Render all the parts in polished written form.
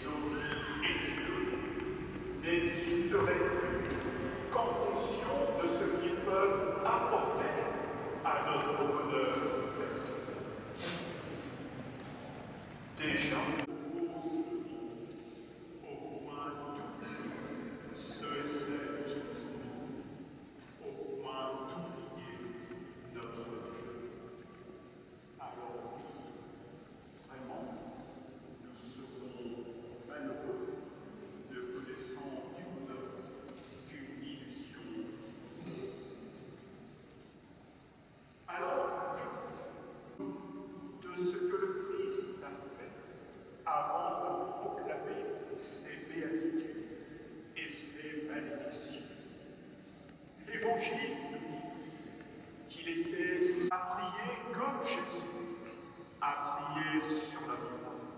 hommes et Dieu n'existeraient plus qu'en fonction de ce qu'ils peuvent apporter à notre bonheur personnel. Déjà, au moins tous ceux et celles qui nous ont au moins d'oublier notre Dieu. Alors oui, vraiment, nous serons malheureux ne connaissant qu'une illusion. Alors, de ce que le Christ a fait avant de proclamer ses béatitudes et ses malédictions. L'Évangile nous dit qu'il était à prier comme Jésus a prié sur la montagne.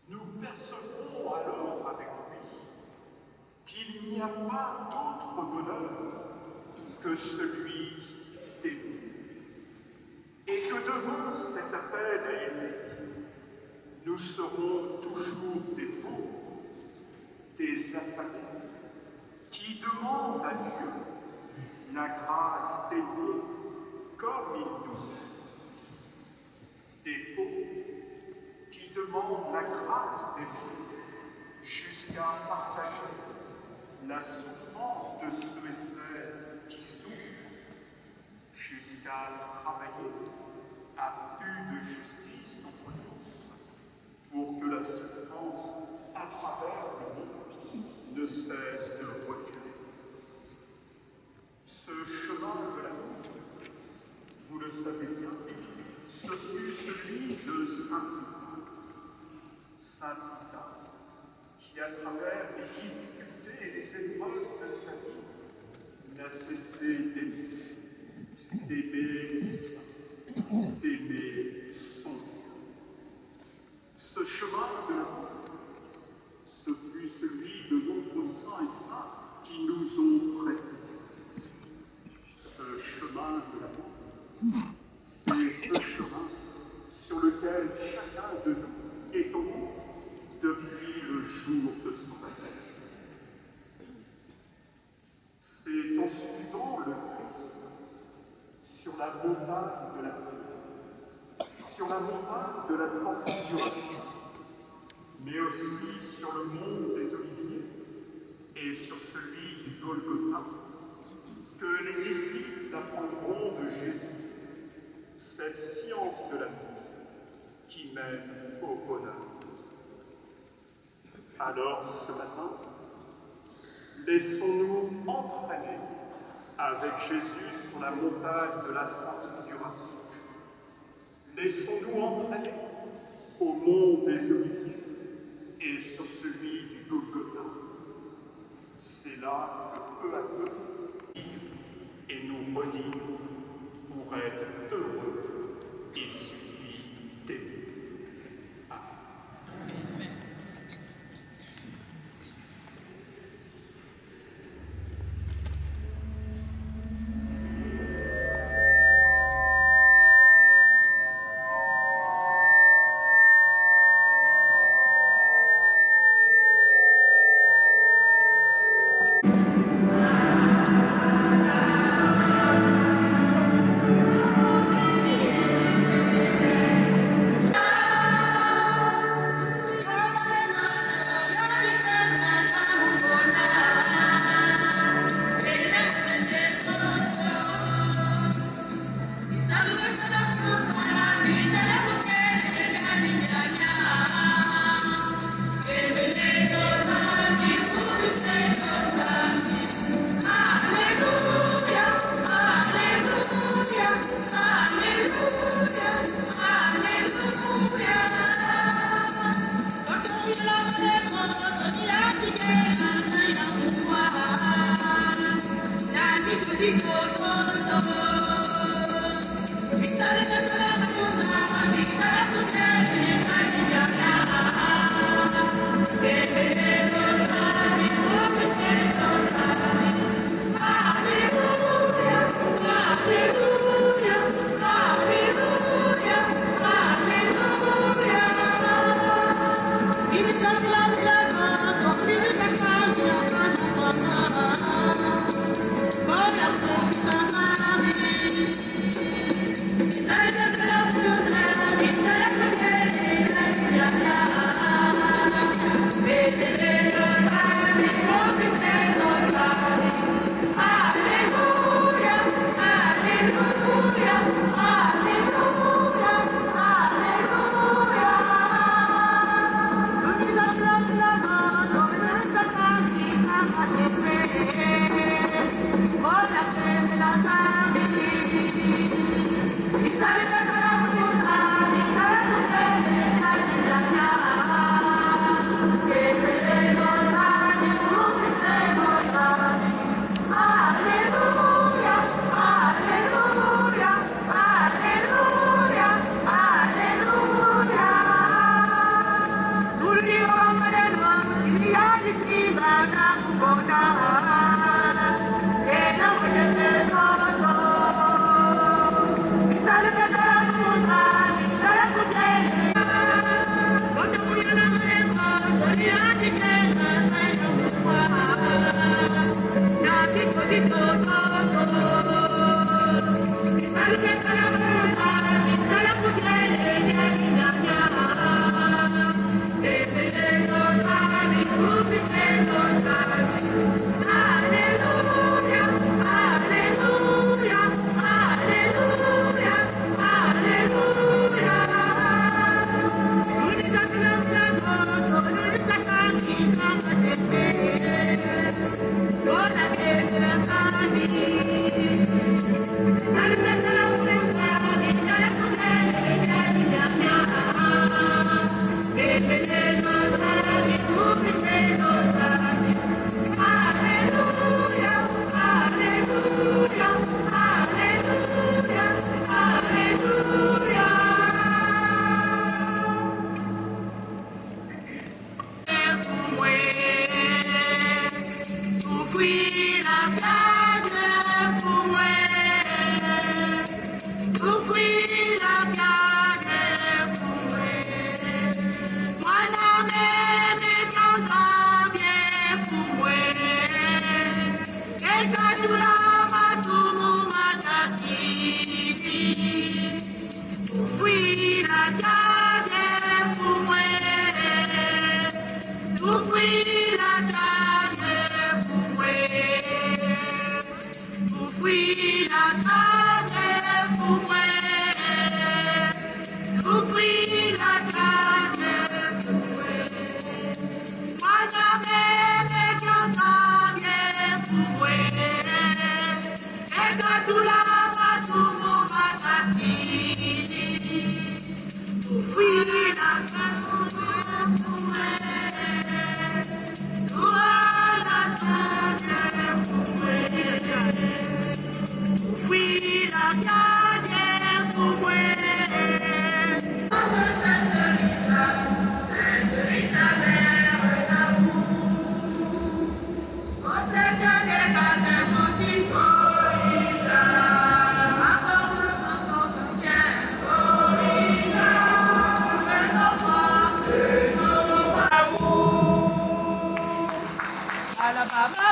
Nous percevrons alors avec lui qu'il n'y a pas d'autre bonheur que celui d'aimer. Et que devant cet appel à aimer, nous serons toujours des pauvres, des affamés, qui demandent à Dieu la grâce d'aimer comme il nous aide. Des pauvres qui demandent la grâce d'aimer jusqu'à partager la souffrance de ceux et celles qui souffrent, jusqu'à travailler à plus de justice entre tous, pour que la souffrance à travers le monde ne cesse de reculer. Ce chemin de l'amour, vous le savez bien, ce fut celui de Saint Rita, qui à travers les difficultés et les épreuves de sa vie n'a cessé d'aimer les siens, d'aimer son Dieu. Ce chemin de l'amour, ce fut celui de nombreux saints et saintes qui nous ont précédés. Ce chemin de l'amour, c'est ce chemin sur lequel chacun de nous est en route depuis le jour de son baptême. C'est en suivant le Christ sur la montagne de la prière, sur la montagne de la transfiguration, mais aussi sur le mont des Oliviers et sur celui du Golgotha, que les disciples apprendront de Jésus cette science de l'amour qui mène au bonheur. Alors ce matin, laissons-nous entraîner avec Jésus sur la montagne de la transfiguration. Laissons-nous entraîner au mont des Oliviers et sur celui du Golgotha. C'est là que peu à peu, et nous redire, pour être heureux, il suffit d'aimer. Amen.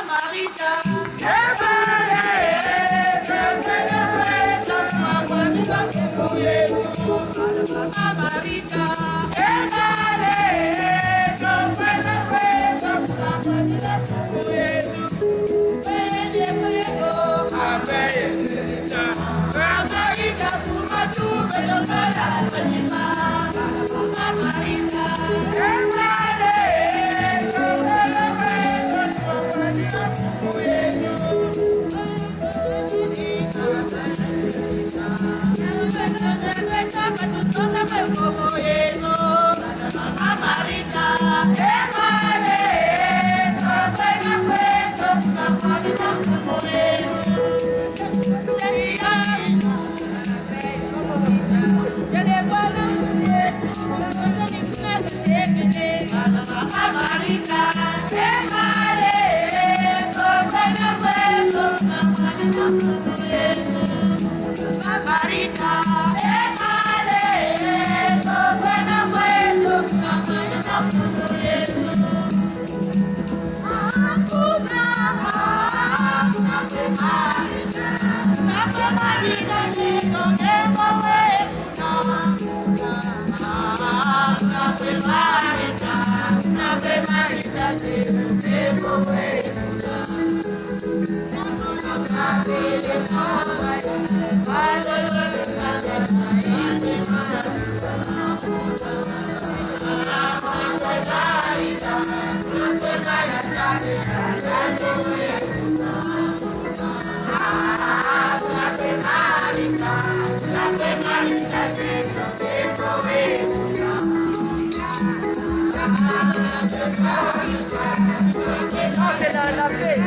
Marita, C'est la paix.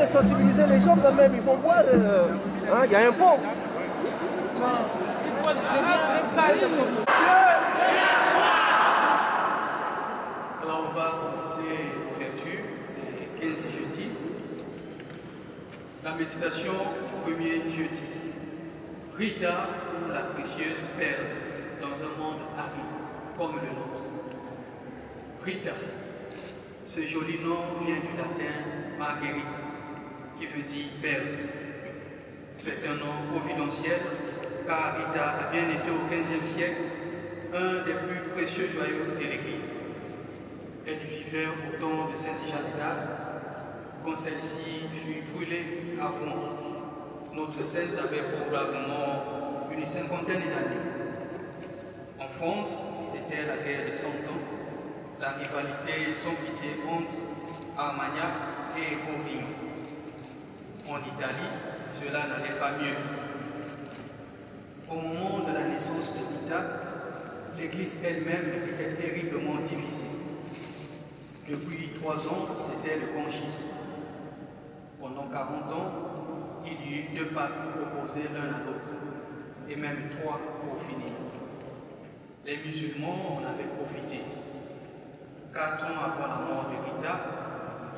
Sensibiliser les gens quand même, il faut voir, il y a un pont. Alors on va commencer l'ouverture des 15 jeudis. La méditation premier jeudi. Rita ou la précieuse perle dans un monde aride comme le nôtre. Rita, ce joli nom vient du latin Margherita, qui veut dire perle. C'est un nom providentiel, car Rita a bien été au XVe siècle un des plus précieux joyaux de l'Église. Elle vivait au temps de Sainte Jeanne d'Arc, quand celle-ci fut brûlée à Rouen. Notre sainte avait probablement une cinquantaine d'années. En France, c'était la guerre des 100 ans, la rivalité sans pitié entre Armagnac et Bourguignon. En Italie, cela n'allait pas mieux. Au moment de la naissance de Rita, l'Église elle-même était terriblement divisée. Depuis 3 ans, c'était le conchisme. Pendant 40 ans, il y eut 2 papes opposés l'un à l'autre, et même 3 pour finir. Les musulmans en avaient profité. 4 ans avant la mort de Rita,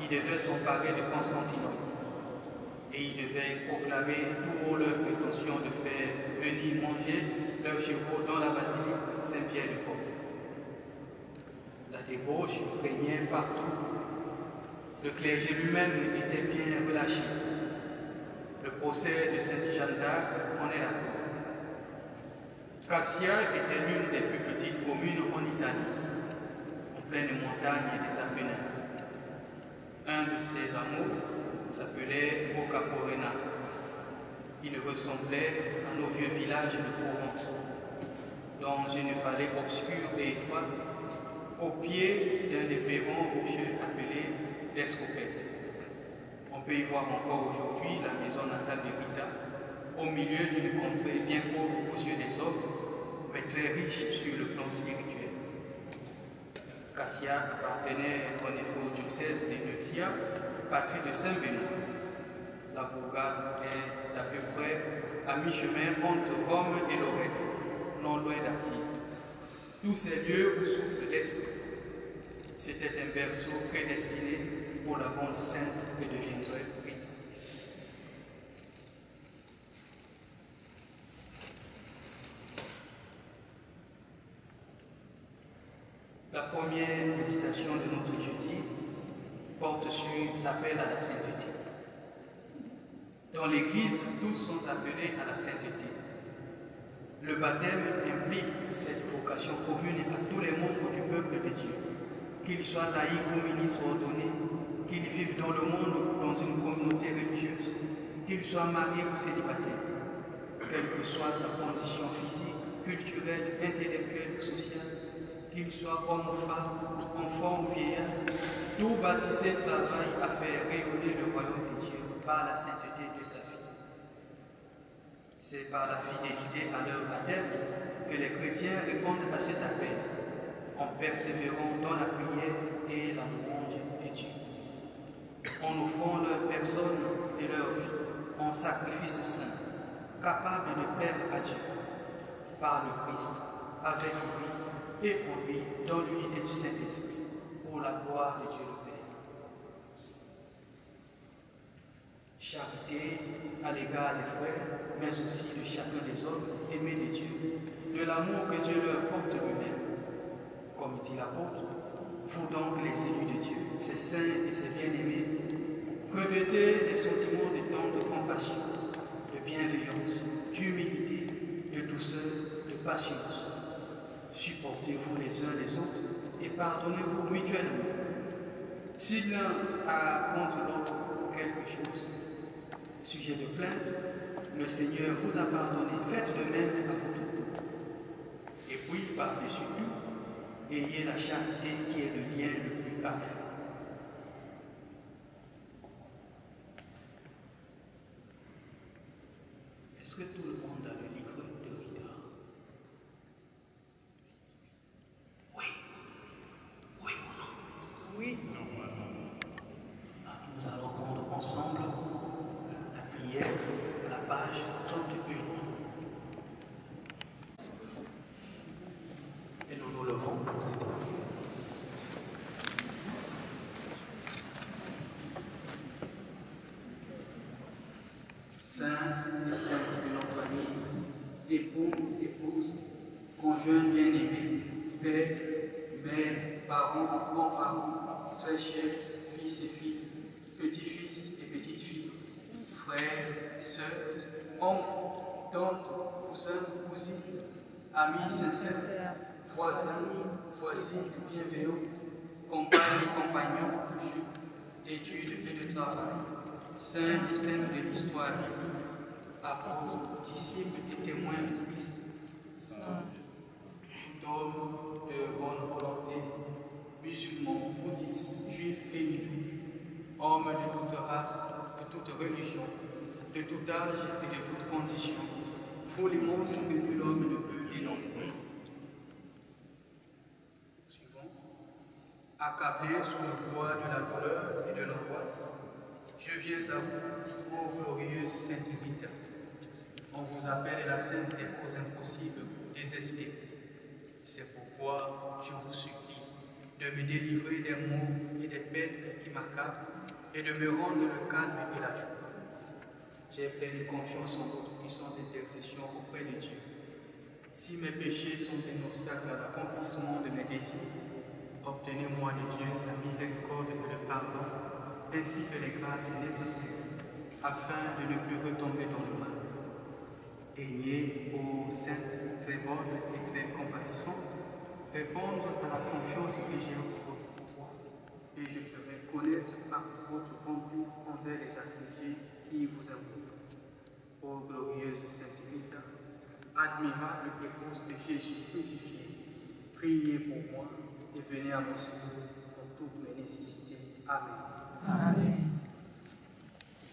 ils devaient s'emparer de Constantinople. Et ils devaient proclamer tout leur prétention de faire venir manger leurs chevaux dans la basilique Saint-Pierre-de-Port. La débauche régnait partout. Le clergé lui-même était bien relâché. Le procès de Sainte Jeanne d'Arc en est la preuve. Cassia était l'une des plus petites communes en Italie, en pleine montagne des Apennins. Un de ses hameaux s'appelait Bocaporena. Il ressemblait à nos vieux villages de Provence. dans une vallée obscure et étroite, au pied d'un des perrons rocheux appelé l'Escopette. On peut y voir encore aujourd'hui la maison natale de Rita, au milieu d'une contrée bien pauvre aux yeux des hommes, mais très riche sur le plan spirituel. Cassia appartenait en effet au diocèse de Neutia, patrie de Saint-Benoît. La bourgade est à peu près à mi-chemin entre Rome et Lorette, non loin d'Assise. Tous ces lieux où souffle l'esprit. C'était un berceau prédestiné pour la bonne sainte que deviendrait Rita. La première méditation de notre jeudi porte sur l'appel à la sainteté. Dans l'Église, tous sont appelés à la sainteté. Le baptême implique cette vocation commune à tous les membres du peuple de Dieu, qu'ils soient laïcs ou ministres ordonnés, qu'ils vivent dans le monde ou dans une communauté religieuse, qu'ils soient mariés ou célibataires, quelle que soit sa condition physique, culturelle, intellectuelle ou sociale, qu'il soit homme ou femme, enfant ou vieillard, tout baptisé travaille à faire rayonner le royaume de Dieu par la sainteté de sa vie. C'est par la fidélité à leur baptême que les chrétiens répondent à cet appel, en persévérant dans la prière et la louange de Dieu, en offrant leur personne et leur vie en sacrifice saint, capable de plaire à Dieu, par le Christ, avec lui et en lui, dans l'unité du Saint-Esprit, pour la gloire de Dieu le Père. Charité à l'égard des frères, mais aussi de chacun des hommes aimés de Dieu, de l'amour que Dieu leur porte lui-même. Comme dit l'apôtre, vous donc les élus de Dieu, ses saints et ses bien-aimés, revêtez les sentiments de tendre compassion, de bienveillance, d'humilité, de douceur, de patience. Supportez-vous les uns les autres et pardonnez-vous mutuellement. Si l'un a contre l'autre quelque chose, sujet de plainte, le Seigneur vous a pardonné, faites de même à votre tour. Et puis, par-dessus tout, ayez la charité qui est le lien le plus parfait. Est-ce que tout le monde a le livre de Rita? Oui. Oui ou non? Oui. Nous allons prendre ensemble la prière à la page 31. Et nous nous levons pour cette prière. Saints et saintes de nos familles, époux, épouses, conjoints bien-aimés, pères, mères, parents, grands-parents, très chers, fils et filles, petits-fils et petites-filles, frères, sœurs, oncles, tantes, cousins, cousines, amis sincères, voisins, voisines bienveillants, compagnes et compagnons de jeu, d'études et de travail, saints et saintes de l'histoire biblique, apôtres, disciples et témoins de Christ, d'hommes de bonne volonté, musulmans, bouddhistes, juifs et hindous, hommes de toute race, de toute religion, de tout âge et de toute condition, foule immense que plus l'homme ne peut dénombrer. Suivons. Accablé sous le poids de la douleur et de l'angoisse, je viens à vous, ô glorieuse Sainte Rita. On vous appelle la sainte des causes impossibles, désespérée. C'est pourquoi je vous supplie de me délivrer des maux et des peines qui m'accablent et de me rendre le calme et la joie. J'ai pleine confiance en votre puissante intercession auprès de Dieu. Si mes péchés sont un obstacle à l'accomplissement de mes désirs, obtenez-moi de Dieu la miséricorde et le pardon, ainsi que les grâces nécessaires, afin de ne plus retomber dans le mal. Daignez, ô Sainte, très bonne et très compatissante, répondre à la confiance que j'ai en votre foi, et je ferai connaître par votre bonté envers les affligés qui vous invoquent. Ô glorieuse Sainte Rita, admirable épouse de Jésus crucifié, priez pour moi et venez à mon secours pour toutes mes nécessités. Amen. Amen.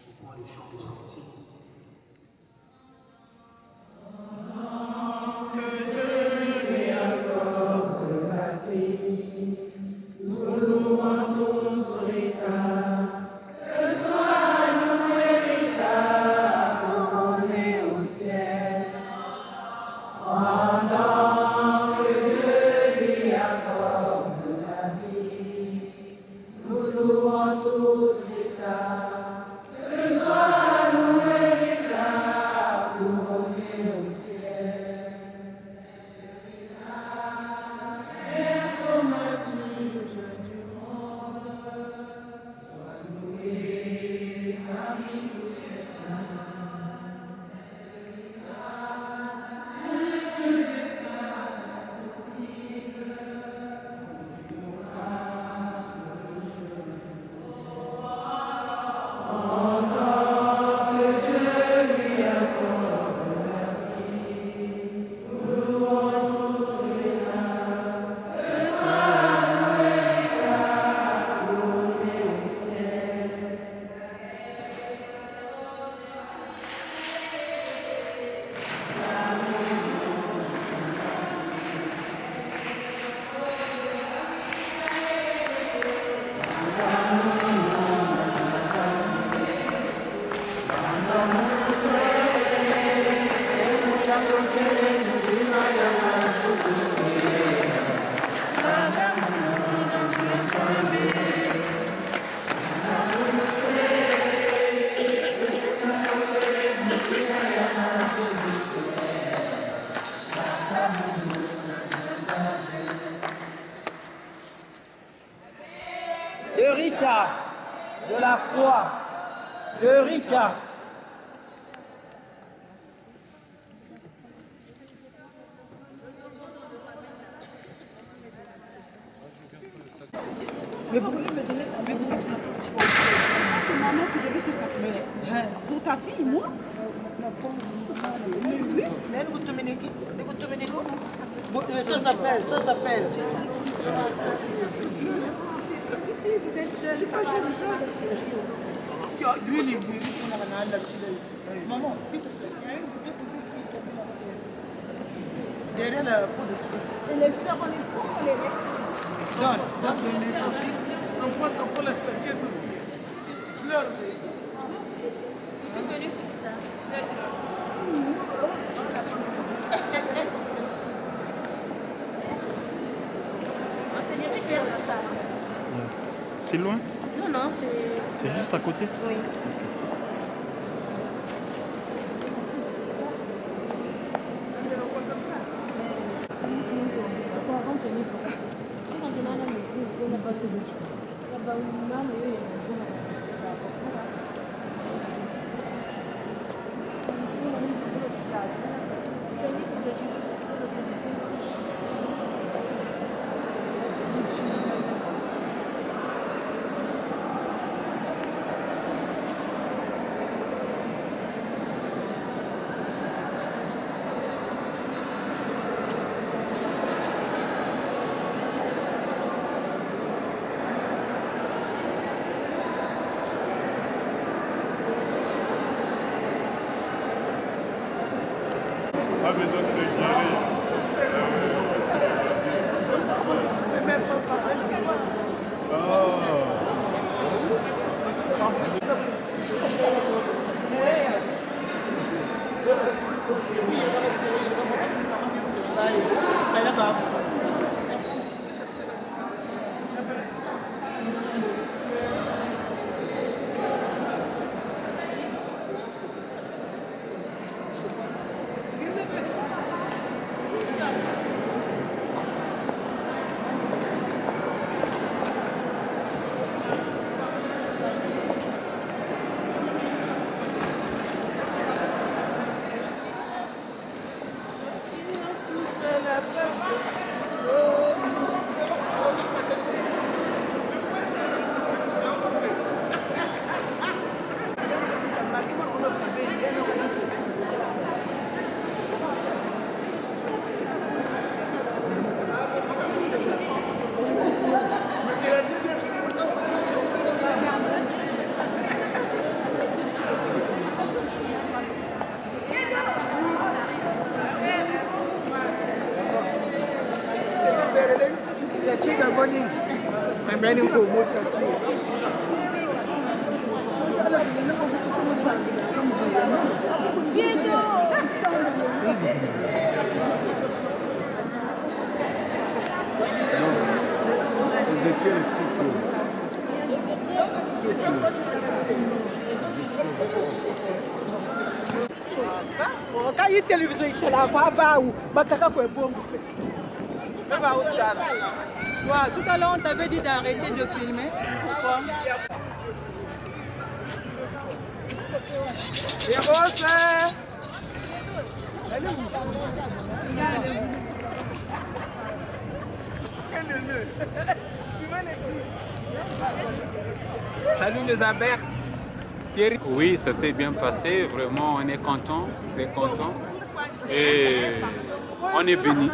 On prend le chant de sortie. Que Dieu lui accorde la vie, nous louons tous Rita, ce soit nous Rita, couronnés au ciel, pendant que Dieu lui accorde la vie, nous louons tous Rita, ce soit nous Rita, couronnés au ciel. De Rita, de la croix, de Rita. Mais pourquoi tu me donnais mais pourquoi tu n'as pas maman, tu devais te s'appeler. Pour ta fille, moi Mais oui. Ça s'appelle. Ici, vous êtes jeune, c'est pas jeune, Lui, on a l'habitude de... Maman, s'il te plaît, il y a une bouteille pour lui qui tombe là-bas. Derrière la peau de fruits. Et les fleurs, on les prend, on les laisse. Donc, je mets aussi. On prend la statuette aussi. Fleur. Je suis venue pour ça. C'est des rivières, là, ça. C'est loin? Non, non, c'est... C'est juste à côté? Oui. La place. Quand il y a télévision, il la va ou Bakaka quoi bon. Tout à l'heure, on t'avait dit d'arrêter de filmer. Pourquoi? Salut les abeilles. Oui, ça s'est bien passé. Vraiment, on est content, très content. Et on est béni.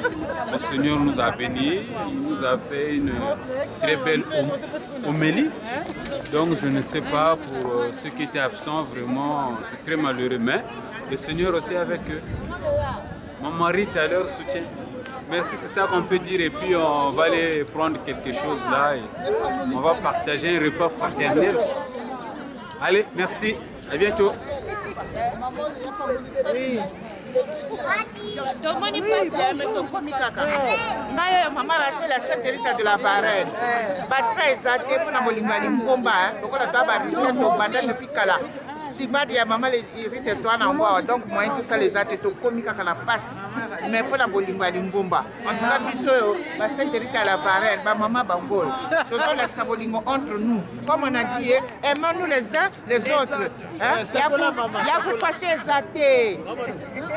Le Seigneur nous a bénis. Il nous a fait une très belle homélie. Donc, je ne sais pas, pour ceux qui étaient absents, vraiment, c'est très malheureux. Mais le Seigneur aussi est avec eux. Mon mari est à leur soutien. Merci, c'est ça qu'on peut dire. Et puis, on va aller prendre quelque chose là. Et on va partager un repas fraternel. Allez, merci. À bientôt. Oui. Maman Rachel la secrétaire de la Varenne. Batra ezate pour la molingani mbomba. Donc on a d'abord recette au bandel depuis kala. Stigma de maman les irrite toi na ngwa. Donc moi tout ça les ates sont comiques à la passe. Mais pour la molingani mbomba. En tout cas biso la secrétaire de la Varenne, ba maman bangol. Donc on laisse la molingo entre nous. Comme on a dit, aimons-nous les uns les autres. Hein? Ya ku fâcher ezate.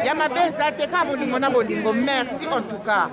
Ya mabe ezate. Merci en tout cas.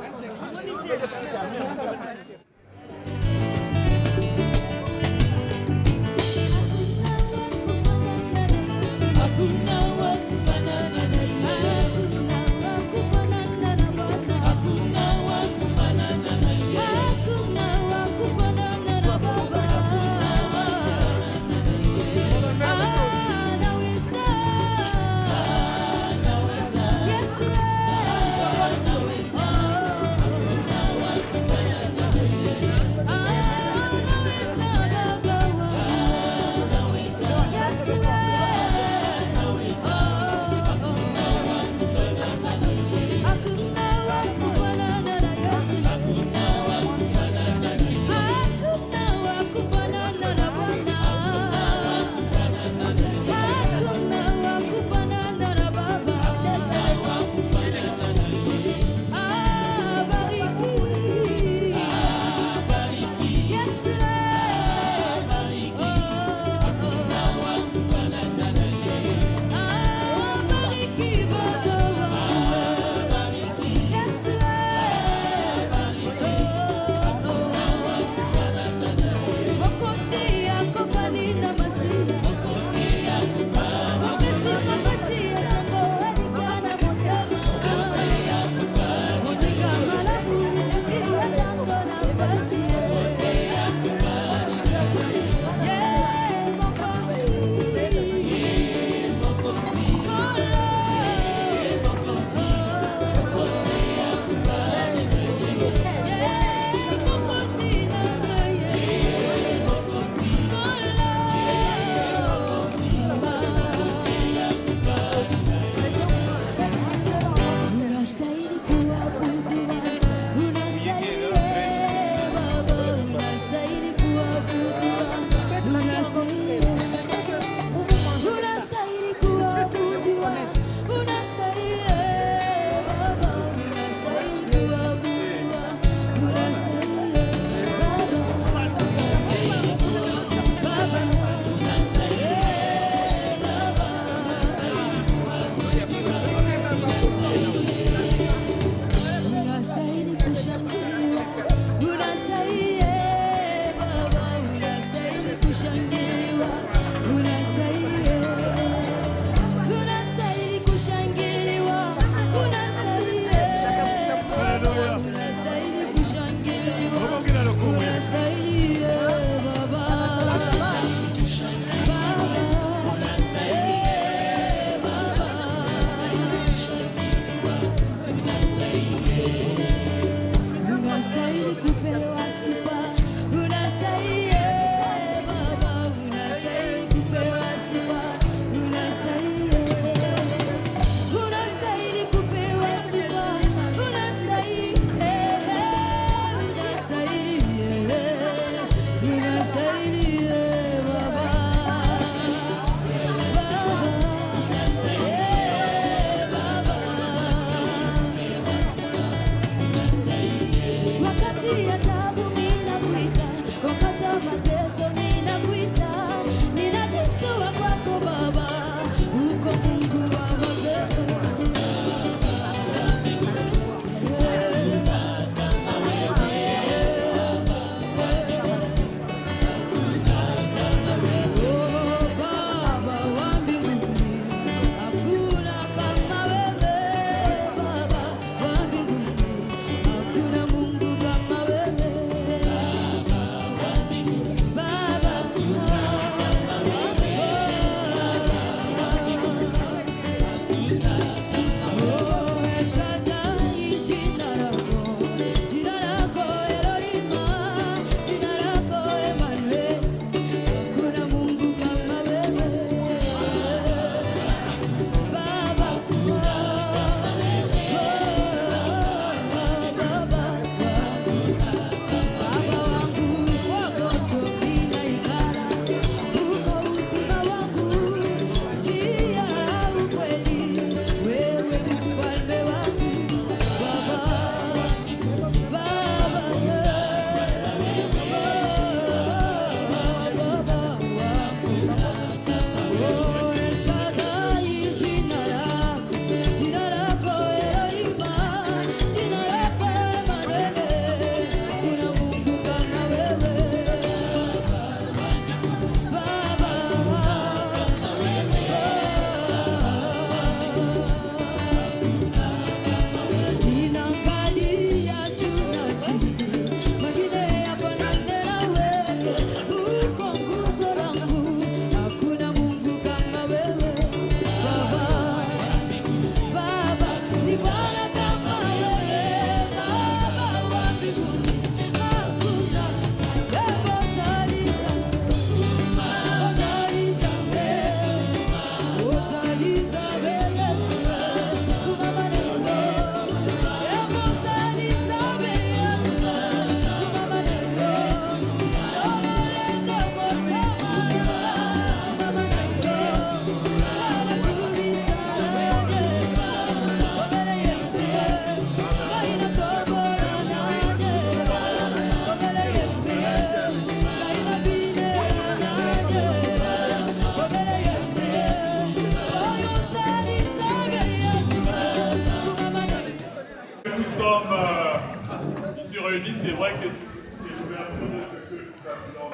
c'est vrai que c'est l'ouverture de ce que nous appelons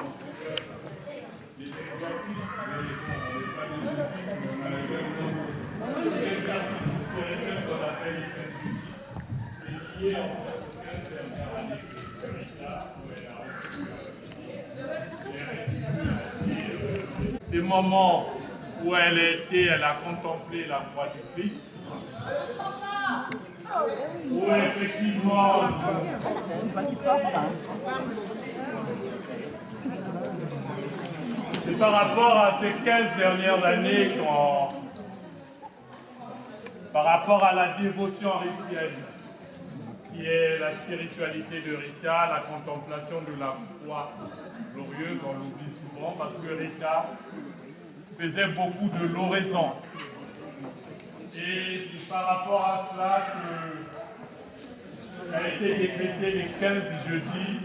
les exercices, mais on n'est pas des études, on a également des exercices spirituels qu'on appelle les exercices. C'est lié en fait aux 15 dernières années que Rita, ces moments où elle a contemplé la croix du Christ, où effectivement c'est par rapport à ces 15 dernières années par rapport à la dévotion haïtienne qui est la spiritualité de Rita, la contemplation de la croix glorieuse, on l'oublie souvent parce que Rita faisait beaucoup de l'oraison. Et c'est par rapport à cela qu'a été décrété les 15 jeudis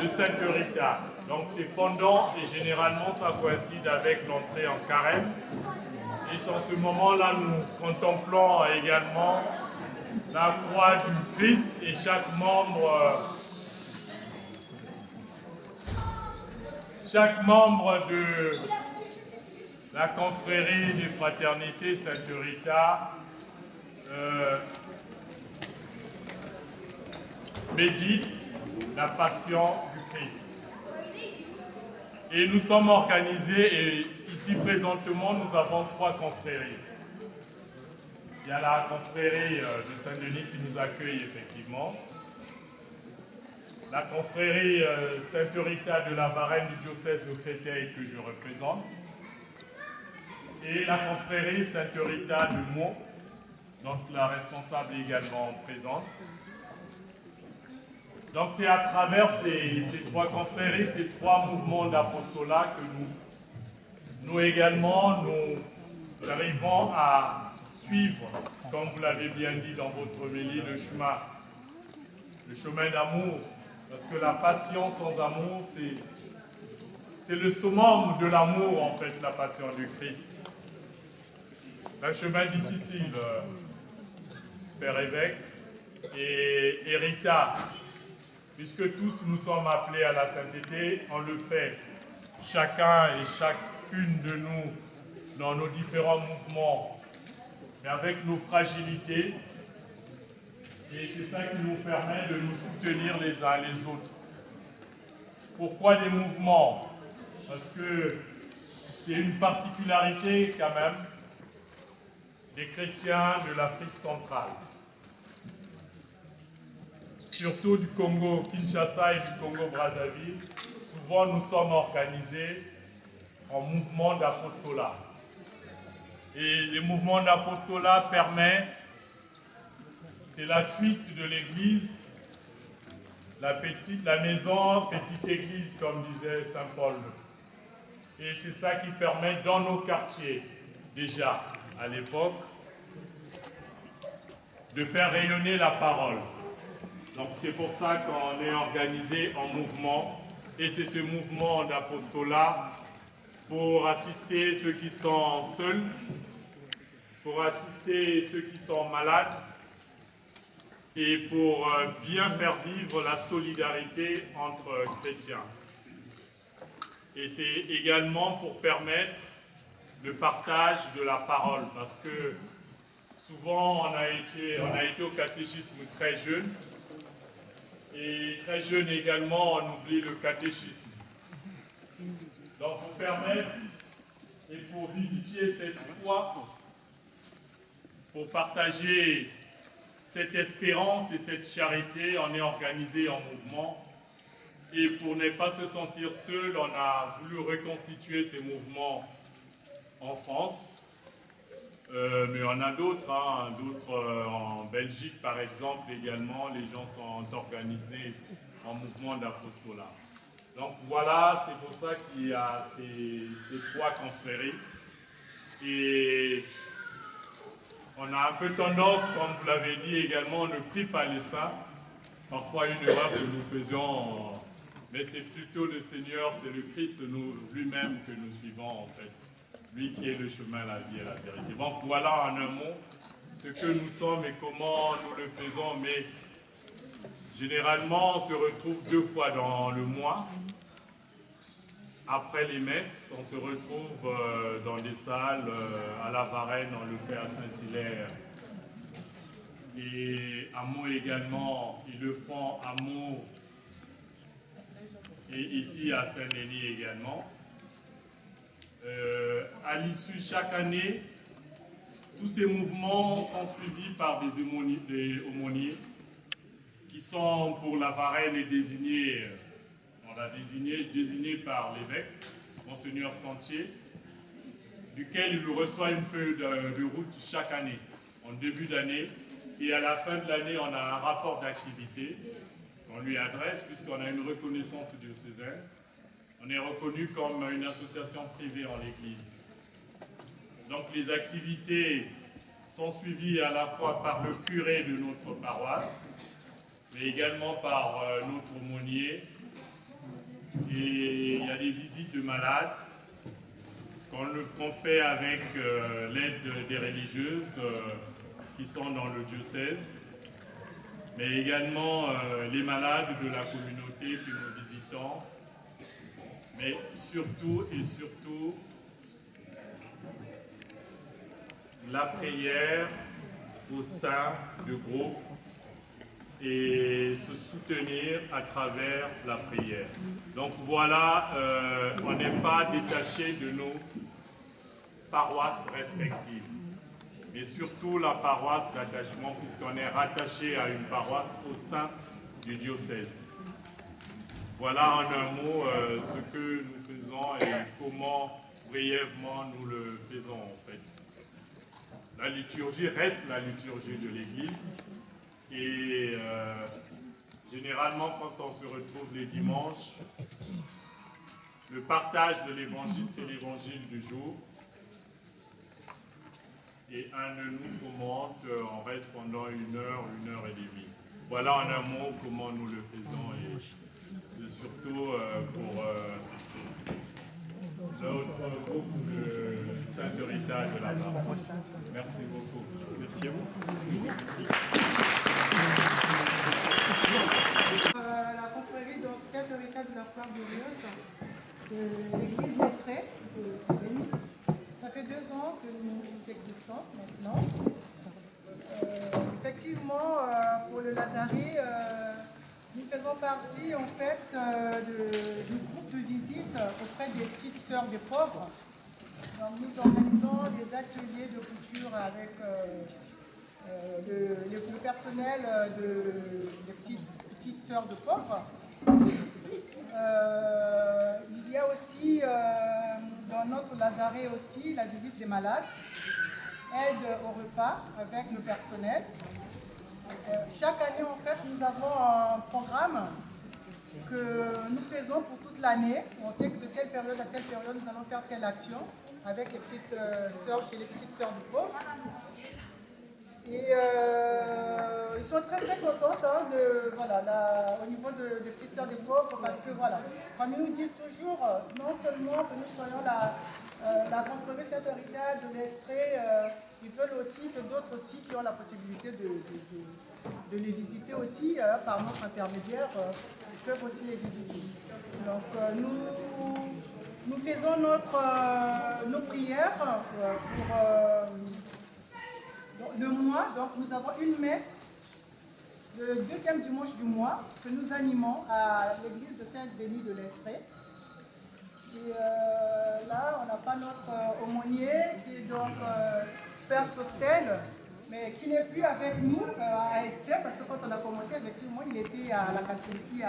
de Sainte Rita. Donc c'est pendant, et généralement ça coïncide avec l'entrée en carême. Et en ce moment-là, nous contemplons également la croix du Christ et chaque membre de la confrérie des fraternités Sainte Rita médite la passion du Christ. Et nous sommes organisés, et ici présentement nous avons 3 confréries. Il y a la confrérie de Saint-Denis qui nous accueille effectivement. La confrérie Sainte Rita de la Varenne du diocèse de Créteil que je représente. Et la confrérie Sainte Rita de Meaux, donc la responsable est également présente. Donc c'est à travers ces 3 confréries, ces 3 mouvements d'apostolat que nous également, nous arrivons à suivre, comme vous l'avez bien dit dans votre homélie, le chemin d'amour. Parce que la passion sans amour, c'est le summum de l'amour, en fait, la passion du Christ. Un chemin difficile, Père évêque et Rita, puisque tous nous sommes appelés à la sainteté, on le fait, chacun et chacune de nous, dans nos différents mouvements, mais avec nos fragilités. Et c'est ça qui nous permet de nous soutenir les uns les autres. Pourquoi les mouvements? Parce que c'est une particularité quand même des chrétiens de l'Afrique centrale. Surtout du Congo Kinshasa et du Congo Brazzaville, souvent nous sommes organisés en mouvement d'apostolat. Et les mouvements d'apostolat permettent, c'est la suite de l'église, la maison, petite église, comme disait Saint Paul. Et c'est ça qui permet dans nos quartiers, déjà à l'époque, de faire rayonner la parole. Donc c'est pour ça qu'on est organisé en mouvement, et c'est ce mouvement d'apostolat pour assister ceux qui sont seuls, pour assister ceux qui sont malades, et pour bien faire vivre la solidarité entre chrétiens. Et c'est également pour permettre le partage de la parole, parce que souvent on a été au catéchisme très jeune, et très jeune également on oublie le catéchisme. Donc pour permettre et pour vivifier cette foi, pour partager cette espérance et cette charité, on est organisé en mouvement. Et pour ne pas se sentir seul, on a voulu reconstituer ces mouvements en France. Mais on a d'autres, d'autres en Belgique par exemple également, les gens sont organisés en mouvement d'apostolat. Donc voilà, c'est pour ça qu'il y a ces 3 confréries. Et on a un peu tendance, comme vous l'avez dit également, on ne prie pas les saints. Parfois une erreur que nous faisions, mais c'est plutôt le Seigneur, c'est le Christ lui-même que nous suivons en fait. Lui qui est le chemin, la vie et la vérité. Donc voilà en un mot ce que nous sommes et comment nous le faisons, mais Généralement, on se retrouve 2 fois dans le mois. Après les messes, on se retrouve dans des salles, à la Varenne, on le fait à Saint-Hilaire. Et à Meaux également, ils le font à Meaux et ici à Saint-Denis également. À l'issue, chaque année, tous ces mouvements sont suivis par des aumôniers qui sont pour la Varenne et désignés, on l'a désigné par l'évêque, Monseigneur Sentier, duquel il reçoit une feuille de route chaque année, en début d'année. Et à la fin de l'année, on a un rapport d'activité qu'on lui adresse, puisqu'on a une reconnaissance diocésaine. On est reconnu comme une association privée en l'Église. Donc les activités sont suivies à la fois par le curé de notre paroisse, mais également par notre aumônier. Et il y a des visites de malades qu'on fait avec l'aide des religieuses qui sont dans le diocèse, mais également les malades de la communauté que nous visitons, mais surtout et surtout la prière au sein du groupe et se soutenir à travers la prière. Donc voilà, on n'est pas détaché de nos paroisses respectives, mais surtout la paroisse d'attachement, puisqu'on est rattaché à une paroisse au sein du diocèse. Voilà en un mot ce que nous faisons et comment brièvement nous le faisons en fait. La liturgie reste la liturgie de l'Église et généralement quand on se retrouve les dimanches, le partage de l'Évangile, c'est l'Évangile du jour. Et un de nous commente, on reste pendant 1 heure, 1 heure et demie. Voilà en un mot comment nous le faisons et surtout pour notre groupe de Sainte-Rita de la Barre. Merci beaucoup. Merci à vous. Merci. La confrérie donc Sainte-Rita de la Croix Glorieuse de l'église d'Estrée de Saint-Denis. Ça fait 2 ans que nous existons maintenant. Effectivement, pour le Lazaret, nous faisons partie en fait du groupe de visite auprès des petites sœurs des pauvres. Donc, nous organisons des ateliers de couture avec le personnel des petites sœurs de pauvres. Il y a aussi dans notre Lazaret aussi la visite des malades, aide au repas avec le personnel. Chaque année, en fait, nous avons un programme que nous faisons pour toute l'année. On sait que de telle période à telle période, nous allons faire telle action avec les petites sœurs, chez les petites sœurs du pauvre. Et ils sont très très contentes au niveau des petites sœurs des pauvres parce que voilà, comme ils nous disent toujours, non seulement que nous soyons la confrérie Sainte-Rita de l'Estrée, ils veulent aussi que d'autres aussi qui ont la possibilité de les visiter aussi par notre intermédiaire, peuvent aussi les visiter. Donc nous faisons nos prières pour le mois. Donc nous avons une messe le 2e dimanche du mois que nous animons à l'église de Saint-Denis de l'Estrée. Et là, on n'a pas notre aumônier qui est donc Père Sostel, mais qui n'est plus avec nous à Esther, parce que quand on a commencé, effectivement, il était à la catéchèse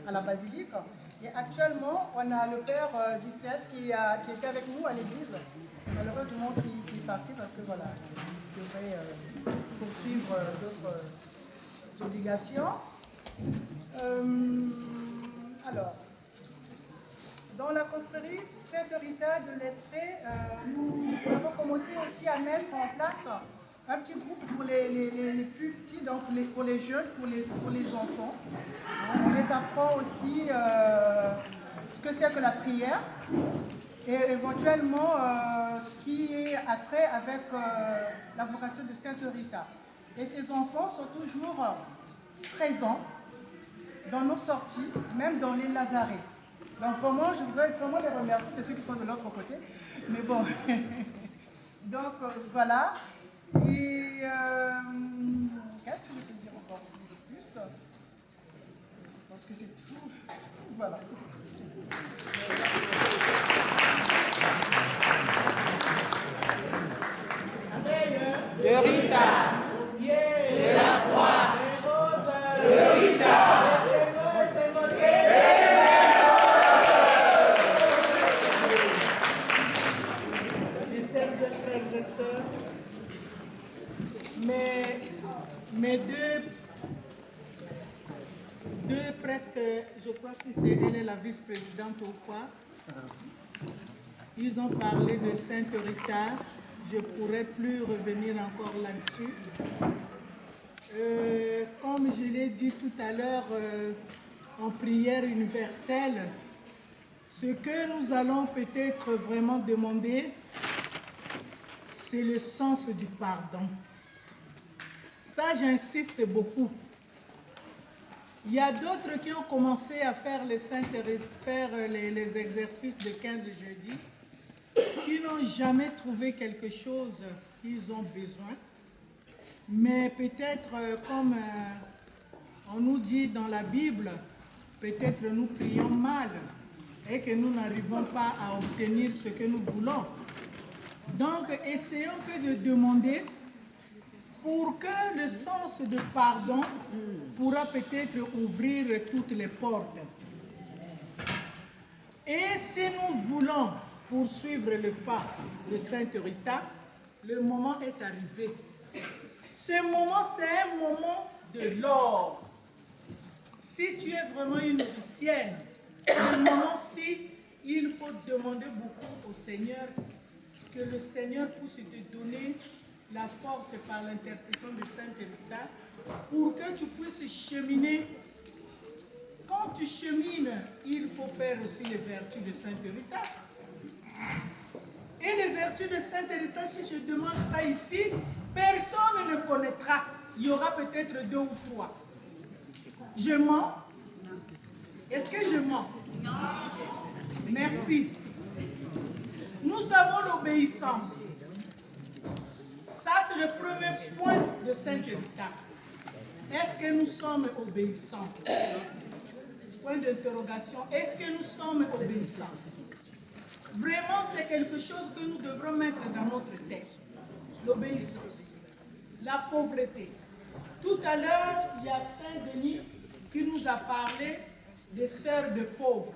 à la basilique. Et actuellement, on a le Père Dissette qui était avec nous à l'église, malheureusement qui est parti parce que voilà, il devrait poursuivre d'autres obligations. Alors, dans la confrérie Sainte-Rita de l'Estrée, nous avons commencé aussi à mettre en place un petit groupe pour les plus petits, donc pour les jeunes, pour les enfants. On les apprend aussi ce que c'est que la prière et éventuellement ce qui est attrait avec la vocation de Sainte-Rita. Et ces enfants sont toujours présents dans nos sorties, même dans les lazarets. Donc vraiment, je voudrais vraiment les remercier, c'est ceux qui sont de l'autre côté. Mais bon, donc voilà. Et qu'est-ce que je peux dire encore de plus? Je pense que c'est tout. Voilà. De Rita, de la croix, de Rita. Mes chers frères et sœurs, mes deux presque, je crois que elle est la vice-présidente ou quoi, ils ont parlé de Sainte Rita. Je ne pourrais plus revenir encore là-dessus. Comme je l'ai dit tout à l'heure en prière universelle, ce que nous allons peut-être vraiment demander, c'est le sens du pardon. Ça, j'insiste beaucoup. Il y a d'autres qui ont commencé à faire les exercices de 15 jeudi, qui n'ont jamais trouvé quelque chose qu'ils ont besoin. Mais peut-être, comme on nous dit dans la Bible, peut-être nous prions mal et que nous n'arrivons pas à obtenir ce que nous voulons. Donc, essayons que de demander pour que le sens de pardon pourra peut-être ouvrir toutes les portes. Et si nous voulons poursuivre le pas de Sainte Rita, le moment est arrivé. Ce moment, c'est un moment de l'or. Si tu es vraiment une Haïtienne, ce moment-ci, il faut demander beaucoup au Seigneur, que le Seigneur puisse te donner la force par l'intercession de Sainte Rita, pour que tu puisses cheminer. Quand tu chemines, il faut faire aussi les vertus de Sainte Rita. Et les vertus de Sainte Rita, si je demande ça ici, personne ne connaîtra. Il y aura peut-être 2 ou 3. Je mens? Est-ce que je mens? Non. Merci. Nous avons l'obéissance. Ça, c'est le premier point de Sainte Rita. Est-ce que nous sommes obéissants? Point d'interrogation. Est-ce que nous sommes obéissants? Vraiment, c'est quelque chose que nous devrons mettre dans notre tête. L'obéissance, la pauvreté. Tout à l'heure, il y a Saint-Denis qui nous a parlé des sœurs de pauvres.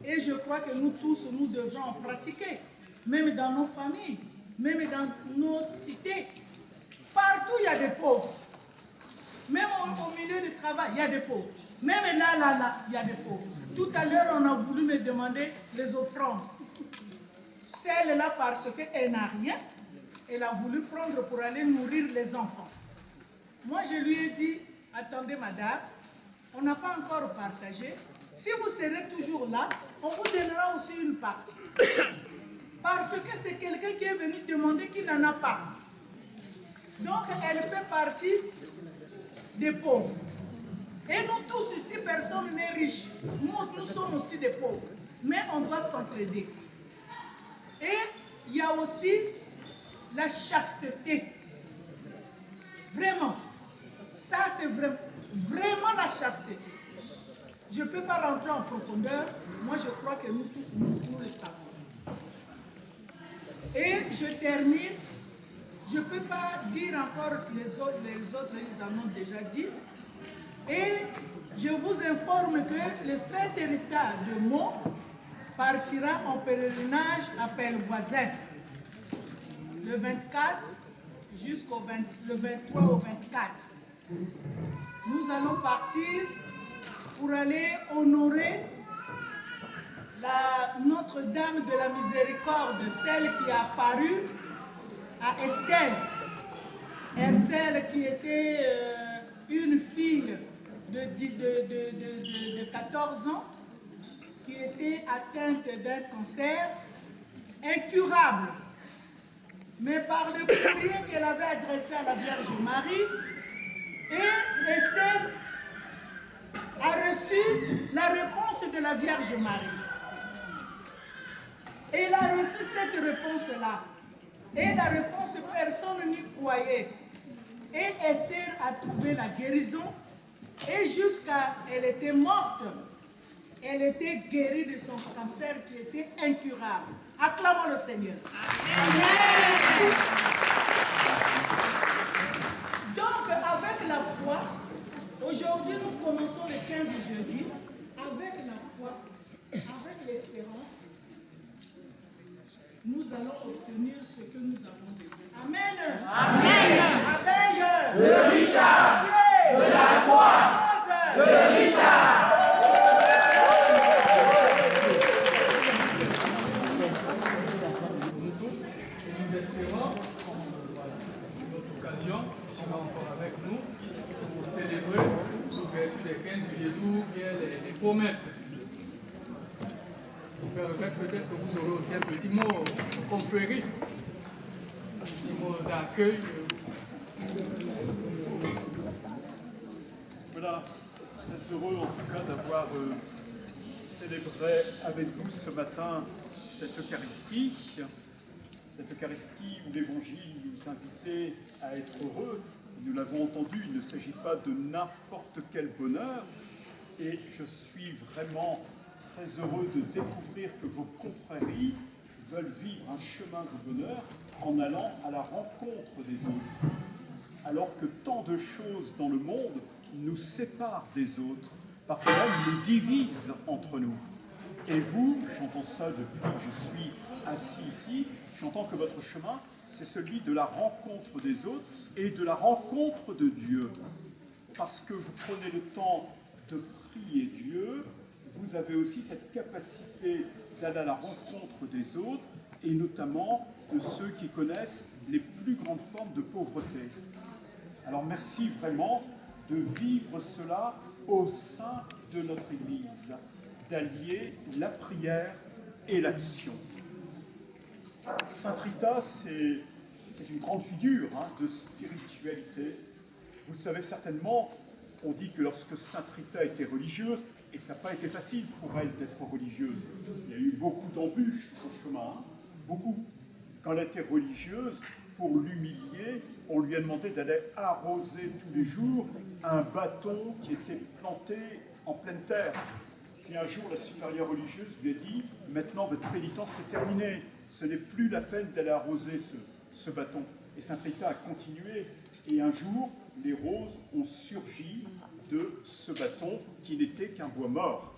Et je crois que nous tous, nous devrons en pratiquer, même dans nos familles, même dans nos cités. Partout, il y a des pauvres. Même au milieu du travail, il y a des pauvres. Même là, il y a des pauvres. Tout à l'heure, on a voulu me demander les offrandes. Celle-là, parce qu'elle n'a rien, elle a voulu prendre pour aller nourrir les enfants. Moi, je lui ai dit, attendez madame, on n'a pas encore partagé. Si vous serez toujours là, on vous donnera aussi une partie. Parce que c'est quelqu'un qui est venu demander qui n'en a pas. Donc, elle fait partie des pauvres. Et nous tous ici, personne n'est riche. Nous sommes aussi des pauvres. Mais on doit s'entraider. Et il y a aussi la chasteté. Vraiment. Ça, c'est vraiment la chasteté. Je ne peux pas rentrer en profondeur. Moi, je crois que nous tous, nous le savons. Et je termine. Je ne peux pas dire encore les autres, ils en ont déjà dit. Et je vous informe que le Sainte Rita de Meaux partira en pèlerinage à Pelvoisin le 24 jusqu'au le 23 au 24. Nous allons partir pour aller honorer Notre-Dame de la Miséricorde, celle qui a apparu à Estelle. Estelle qui était une fille de 14 ans qui était atteinte d'un cancer incurable. Mais par le courrier qu'elle avait adressé à la Vierge Marie, et Esther reçu la réponse de la Vierge Marie. Et il a reçu cette réponse-là. Et la réponse, personne n'y croyait. Et Esther a trouvé la guérison. Et jusqu'à elle était morte, elle était guérie de son cancer qui était incurable. Acclamons le Seigneur. Amen. Donc, avec la foi, aujourd'hui nous commençons le 15 jeudi, avec la foi, avec l'espérance, nous allons obtenir ce que nous avons besoin. Amen. Amen. Amen. De l'État, de la croix, de l'État. Nous espérons notre occasion sera encore avec nous pour célébrer l'ouverture des 15 juillet ou bien les promesses. Peut-être que vous aurez aussi un petit mot confrérie, un petit mot d'accueil. Voilà, très heureux en tout cas d'avoir célébré avec vous ce matin cette Eucharistie où l'Évangile nous invitait à être heureux. Nous l'avons entendu, il ne s'agit pas de n'importe quel bonheur, et je suis vraiment très heureux de découvrir que vos confréries veulent vivre un chemin de bonheur en allant à la rencontre des autres. Alors que tant de choses dans le monde nous séparent des autres, parfois même nous divisent entre nous. Et vous, j'entends ça depuis que je suis assis ici, j'entends que votre chemin, c'est celui de la rencontre des autres et de la rencontre de Dieu. Parce que vous prenez le temps de prier Dieu, vous avez aussi cette capacité d'aller à la rencontre des autres, et notamment de ceux qui connaissent les plus grandes formes de pauvreté. Alors merci vraiment de vivre cela au sein de notre Église, d'allier la prière et l'action. Sainte Rita, c'est une grande figure de spiritualité. Vous le savez certainement, on dit que lorsque Sainte Rita était religieuse, et ça n'a pas été facile pour elle d'être religieuse. Il y a eu beaucoup d'embûches sur son chemin, beaucoup. Quand elle était religieuse, pour l'humilier, on lui a demandé d'aller arroser tous les jours un bâton qui était planté en pleine terre. Puis un jour, la supérieure religieuse lui a dit « Maintenant, votre pénitence est terminée. Ce n'est plus la peine d'aller arroser ce bâton. » Et Sainte Rita a continué. Et un jour, les roses ont surgi de ce bâton qui n'était qu'un bois mort.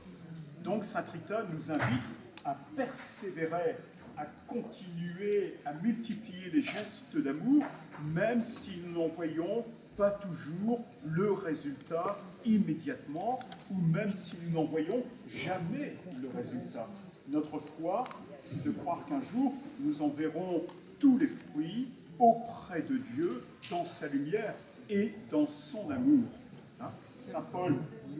Donc Sainte Rita nous invite à persévérer, à continuer, à multiplier les gestes d'amour, même si nous n'en voyons pas toujours le résultat immédiatement, ou même si nous n'en voyons jamais le résultat. Notre foi, c'est de croire qu'un jour, nous en verrons tous les fruits auprès de Dieu, dans sa lumière et dans son amour. Saint Paul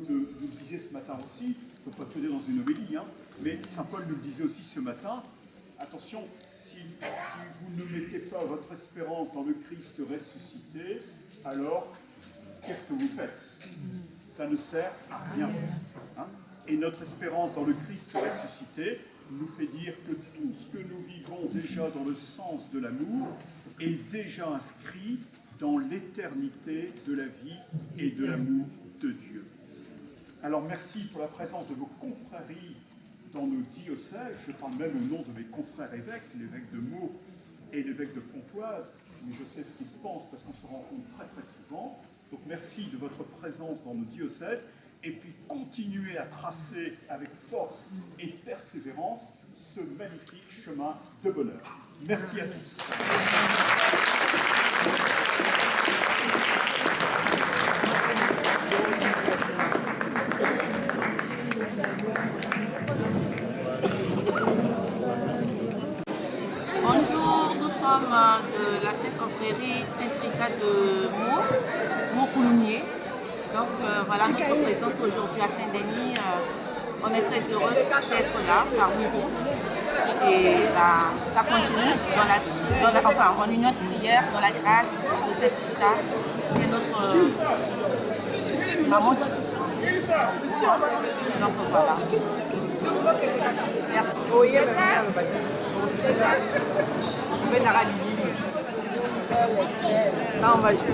nous le disait ce matin aussi, je ne peux pas tout dire dans une homélie, mais Saint Paul nous le disait aussi ce matin, attention, si vous ne mettez pas votre espérance dans le Christ ressuscité, alors qu'est-ce que vous faites? Ça ne sert à rien. Et notre espérance dans le Christ ressuscité nous fait dire que tout ce que nous vivons déjà dans le sens de l'amour est déjà inscrit dans l'éternité de la vie et de l'amour de Dieu. Alors merci pour la présence de vos confréries dans nos diocèses. Je parle même au nom de mes confrères évêques, l'évêque de Meaux et l'évêque de Pontoise, mais je sais ce qu'ils pensent parce qu'on se rencontre très très souvent. Donc merci de votre présence dans nos diocèses, et puis continuez à tracer avec force et persévérance ce magnifique chemin de bonheur. Merci à tous. Bonjour, nous sommes de la Sainte Confrérie Sainte Rita de Meaux-Coulommiers. Donc voilà notre présence aujourd'hui à Saint-Denis. On est très heureux d'être là parmi vous. Et ça continue en union de prière, dans la grâce de Sainte Rita, qui est notre maman Donc voilà. Merci. Non, on va juste.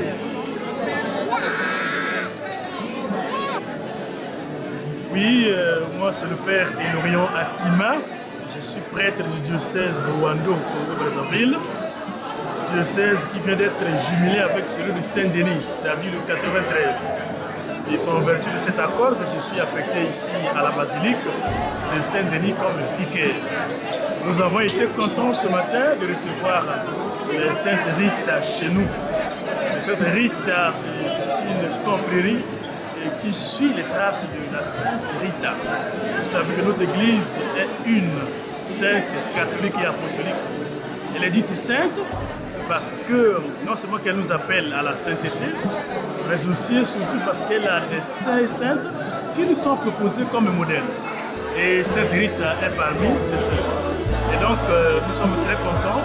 Oui, moi c'est le père Elorion Atima. Je suis prêtre du diocèse de Ouando, Congo-Brazzaville. Diocèse qui vient d'être jumelé avec celui de Saint-Denis, c'est-à-dire le 93. Et c'est en vertu de cet accord que je suis affecté ici à la basilique de Saint-Denis comme vicaire. Nous avons été contents ce matin de recevoir Sainte Rita chez nous. Sainte Rita, c'est une confrérie qui suit les traces de la Sainte Rita. Vous savez que notre Église est une sainte catholique et apostolique. Elle est dite sainte parce que non seulement qu'elle nous appelle à la sainteté, mais aussi et surtout parce qu'elle a des saints et saintes qui nous sont proposés comme modèles. Et Sainte Rita est parmi ces saints. Et donc nous sommes très contents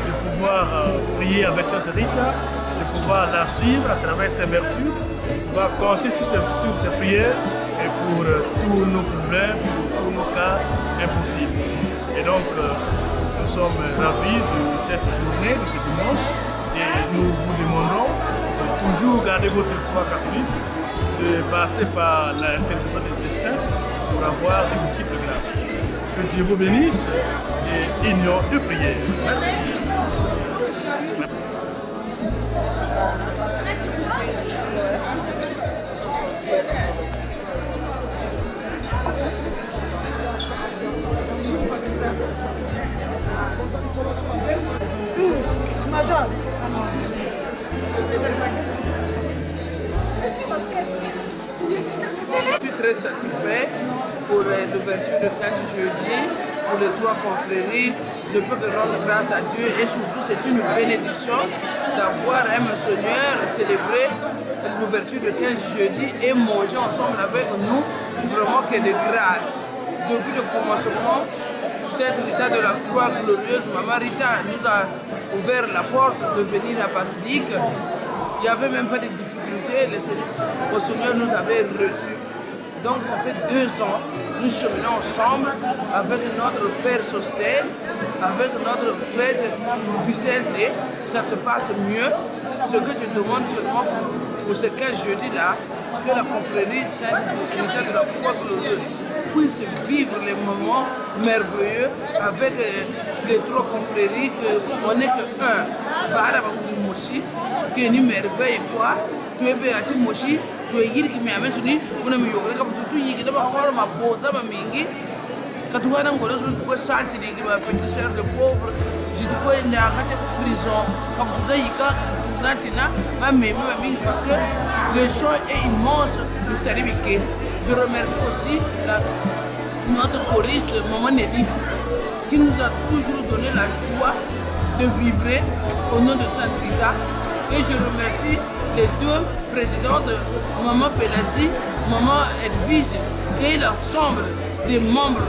de pouvoir prier avec Sainte Rita, de pouvoir la suivre à travers ses vertus, de pouvoir compter sur ses prières et pour tous nos problèmes, pour tous nos cas impossibles. Et donc nous sommes ravis de cette journée, de ce dimanche, et nous vous demandons de toujours garder votre foi catholique, de passer par l'intercession des saints pour avoir de multiples grâces. Que Dieu vous bénisse et union de prière. Merci. Madame. Je suis très satisfait pour l'ouverture de 15 jeudi, pour les 3 confréries. Je peux rendre grâce à Dieu et surtout c'est une bénédiction d'avoir un monseigneur célébrer l'ouverture de 15 jeudi et manger ensemble avec nous, vraiment que de grâce. Depuis le commencement, Sainte Rita de la Croix glorieuse, Maman Rita nous a ouvert la porte de venir à la basilique. Il n'y avait même pas de difficultés, le Seigneur nous avait reçus. Donc ça fait 2 ans, nous cheminons ensemble avec notre Père Sostel, avec notre Père Vicente. Ça se passe mieux. Ce que je demande seulement pour ces 15 jeudis-là, que la confrérie Sainte Rita de la Croix glorieuse puisse vivre les moments merveilleux avec les 3 confréries, on n'est que un. Voilà, Moshi, qui est une merveille, quoi. Tu es Béati Moshi, tu es Yiri qui m'a amené, on a mis au grec, tu es Yiri, d'abord, ma boza, ma mingi. Quand tu vois un gros, je peux sentir que ma petite sœur de pauvre, je te peux aller à la prison. Quand tu as Yika, ma mère, parce que le champ est immense de Saribike. Je remercie aussi notre choriste, Maman Nelly, qui nous a toujours donné la joie de vibrer au nom de Sainte Rita. Et je remercie les 2 présidentes, Maman Pélasie, Maman Edwige et l'ensemble des membres.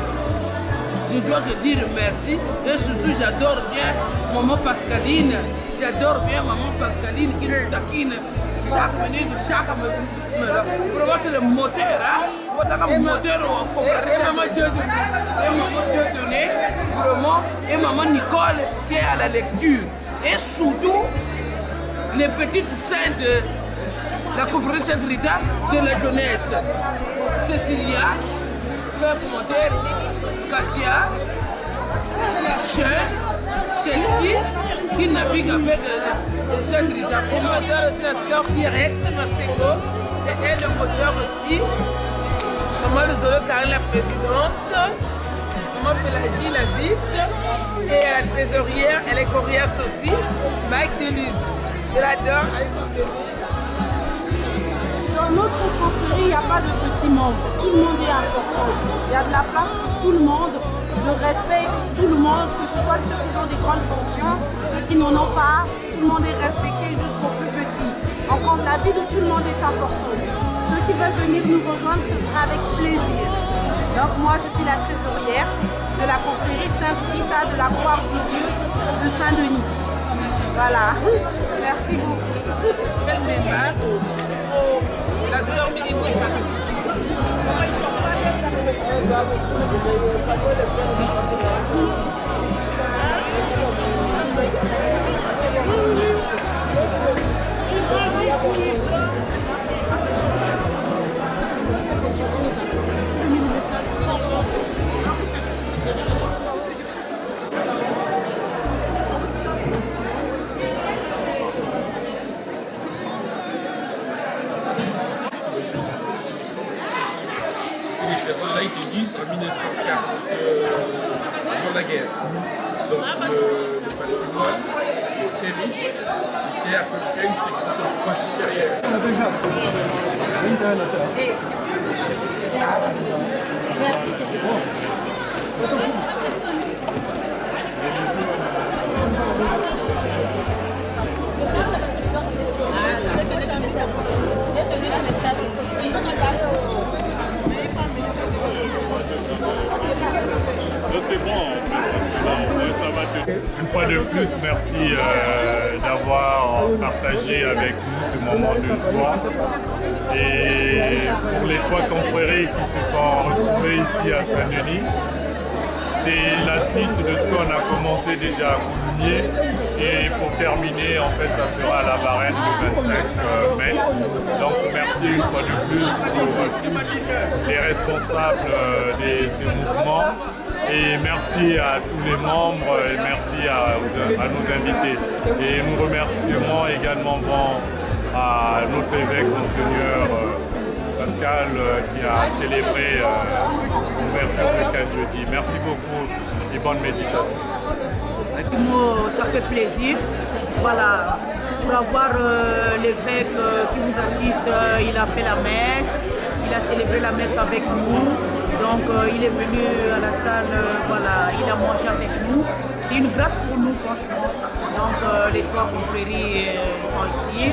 Je dois te dire merci et surtout j'adore bien Maman Pascaline. J'adore bien Maman Pascaline qui nous taquine chaque minute, chaque minute. Vraiment c'est le moteur, hein? Le moteur au conférence. Et Maman Dieudonné, vraiment, et Maman Nicole qui est à la lecture. Et surtout, les petites saintes de la conférence Sainte Rita de la jeunesse. Cécilia, fait un commentaire, Cassia, Chen, Chelsea, qui navigue avec Sainte Rita. Et le moteur de la sœur Pierrette Maseko, c'est elle le moteur aussi. Maman Luzolo Karine, la présidente. Maman Pélagie, la vice. Et la trésorière, elle est coriace aussi. Mike Deluz. Je l'adore. Dans notre confrérie, il n'y a pas de petits membres. Tout le monde est important. Il y a de la place pour tout le monde, de respect pour tout le monde, que ce soit ceux qui ont des grandes fonctions, ceux qui n'en ont pas. Tout le monde est respecté jusqu'aux plus petits. En compte, la vie de tout le monde est importante. Ceux qui veulent venir nous rejoindre, ce sera avec plaisir. Donc moi, je suis la trésorière de la confrérie Sainte Rita de la Croix glorieuse de Saint-Denis. Voilà. Merci beaucoup. Quel mémoire la sœur Minimoussi. Là, ils te disent en 1940, avant la guerre. Donc le patrimoine est très riche, était à peu près une 50 fois supérieur. C'est bon, ça va te... Une fois de plus, merci d'avoir partagé avec nous ce moment de joie. Et pour les 3 confrères qui se sont retrouvés ici à Saint-Denis, c'est la suite de ce qu'on a commencé déjà à Coulommiers. Et pour terminer, en fait, ça sera à la Varenne le 25 mai. Donc merci une fois de plus pour tous les responsables de ces mouvements. Et merci à tous les membres et merci à nos invités. Et nous remercions également à notre évêque, Monseigneur Pascal, qui a célébré l'ouverture le 4 jeudi. Merci beaucoup et bonne méditation. Ça fait plaisir. Voilà, pour avoir l'évêque qui vous assiste, il a fait la messe, il a célébré la messe avec nous. Donc il est venu à la salle, voilà, il a mangé avec nous. C'est une grâce pour nous, franchement. Donc les 3 confréries sont ici.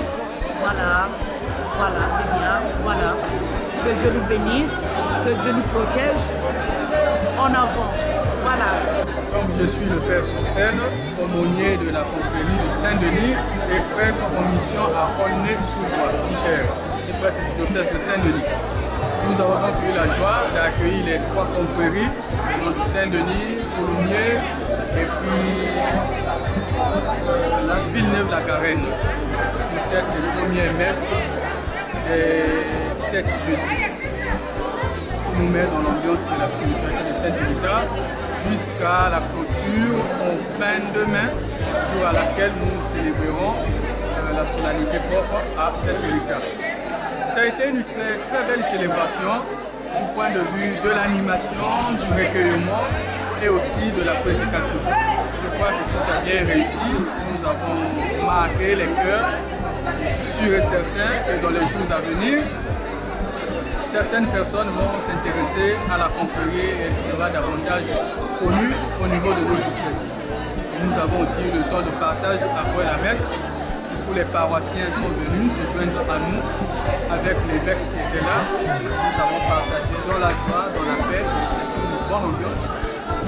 Voilà, voilà, c'est bien. Voilà. Que Dieu nous bénisse, que Dieu nous protège. En avant. Voilà. Donc je suis le Père Sostène, aumônier de la confrérie de Saint-Denis et prêtre en mission à Aulnay-sous-Bois, et prêtre du diocèse de Saint-Denis. Nous avons donc eu la joie d'accueillir les 3 confréries de Saint-Denis, Coulommiers et puis la Villeneuve-la-Garenne pour cette première messe et 7 jeudi qui nous met dans l'ambiance de la spiritualité de Saint-Rita jusqu'à la clôture au 22 mai, jour à laquelle nous célébrerons la solennité propre à Saint-Rita. Ça a été une très belle célébration du point de vue de l'animation, du recueillement et aussi de la prédication. Je crois que tout a bien réussi. Nous avons marqué les cœurs. Je suis sûr et certain que dans les jours à venir, certaines personnes vont s'intéresser à la confrérie et elle sera davantage connue au niveau de notre diocèse. Nous avons aussi eu le temps de partage après la messe. Tous les paroissiens sont venus se joindre à nous avec l'évêque qui était là. Nous avons partagé dans la joie, dans la paix, et c'est une bonne ambiance.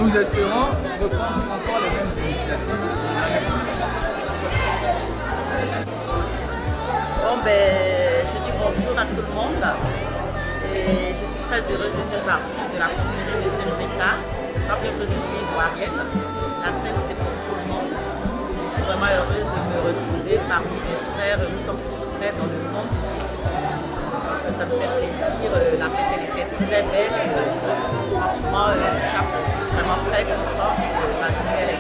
Nous espérons reprendre encore les mêmes initiatives l'année prochaine. Bon, je dis bonjour à tout le monde et je suis très heureuse de faire partie de la confrérie de Saint-Rita. Tant bien que je suis ivoirienne, la Sainte c'est pour tout le monde. Je suis vraiment heureuse de me retrouver parmi mes frères. Nous sommes tous frères dans le nom de Jésus. Ça me fait plaisir. La fête elle était très belle. Franchement, je suis vraiment très contente. Ma journée elle